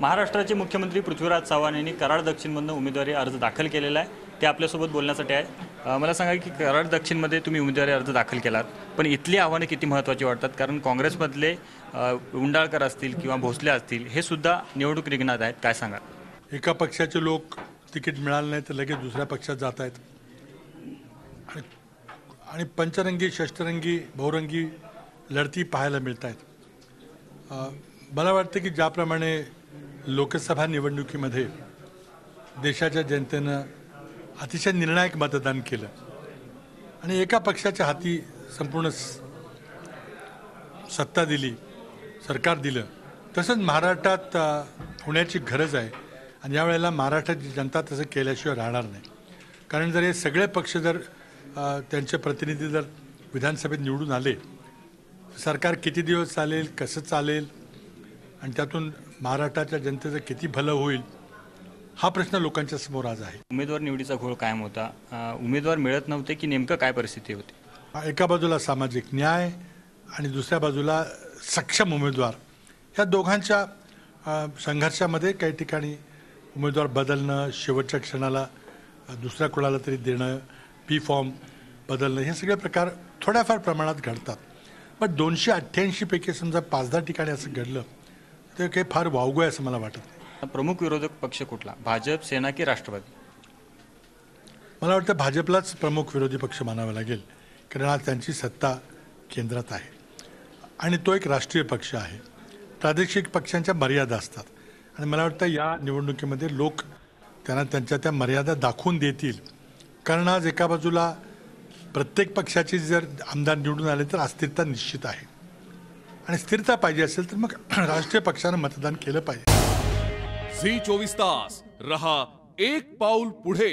महाराष्ट्राचे मुख्यमंत्री पृथ्वीराज चव्हाण यांनी कराड दक्षिणमधून उमेदवारी अर्ज दाखल केलेला आहे। ते आपल्यासोबत बोलण्यासाठी आहे। मला सांगा की कराड दक्षिणमध्ये तुम्ही उमेदवारी अर्ज दाखल केलात, पण इथली आव्हाने किती महत्त्वाची वाटतात? कारण काँग्रेसमधले उंडाळकर असतील किंवा भोसले असतील हे सुद्धा निवडणूक रिंगणात आहेत, काय सांगा? एका पक्षाचे लोक तिकीट मिळालं नाही तर लगेच दुसऱ्या पक्षात जात आहेत आणि पंचरंगी षष्टरंगी बहुरंगी लढती पाहायला मिळत आहेत। मला वाटतं की ज्याप्रमाणे लोकसभा निवडणुकीमध्ये देशाच्या जनतेनं अतिशय निर्णायक मतदान केलं आणि एका पक्षाच्या हाती संपूर्ण सत्ता दिली, सरकार दिलं, तसंच महाराष्ट्रात होण्याची गरज आहे। आणि यावेळेला महाराष्ट्राची जनता तसं केल्याशिवाय राहणार नाही। कारण जर हे सगळे पक्ष जर त्यांचे प्रतिनिधी जर विधानसभेत निवडून आले, सरकार किती दिवस चालेल, कसं चालेल आणि त्यातून महाराष्ट्राच्या जनतेचं किती भलं होईल हा प्रश्न लोकांच्या समोर आज आहे। उमेदवार निवडीचा घोळ कायम होता, उमेदवार मिळत नव्हते की नेमकं काय परिस्थिती होती? एका बाजूला सामाजिक न्याय आणि दुसऱ्या बाजूला सक्षम उमेदवार, या दोघांच्या संघर्षामध्ये काही ठिकाणी उमेदवार बदलणं, शेवटच्या क्षणाला दुसऱ्या कोणाला तरी देणं, पी फॉर्म बदलणं, हे सगळे प्रकार थोड्याफार प्रमाणात घडतात। पण 288 पैकी समजा 5-10 ठिकाणी असं घडलं तर काही फार वावगं आहे असं मला वाटत नाही। प्रमुख विरोधक पक्ष कुठला, भाजप, सेना की राष्ट्रवादी? मला वाटतं भाजपलाच प्रमुख विरोधी पक्ष मानावा लागेल, कारण आज त्यांची सत्ता केंद्रात आहे आणि तो एक राष्ट्रीय पक्ष आहे। प्रादेशिक पक्षांच्या मर्यादा असतात आणि मला वाटतं या निवडणुकीमध्ये लोक त्यांना त्यांच्या त्या मर्यादा दाखवून देतील। कारण आज एका बाजूला प्रत्येक पक्षाचे जर आमदार निवडून आले तर अस्थिरता निश्चित आहे आणि स्थिरता पाहिजे असेल तर मग राष्ट्रीय पक्षानं मतदान केलं पाहिजे। झी 24 तास रहा एक पाऊल पुढे।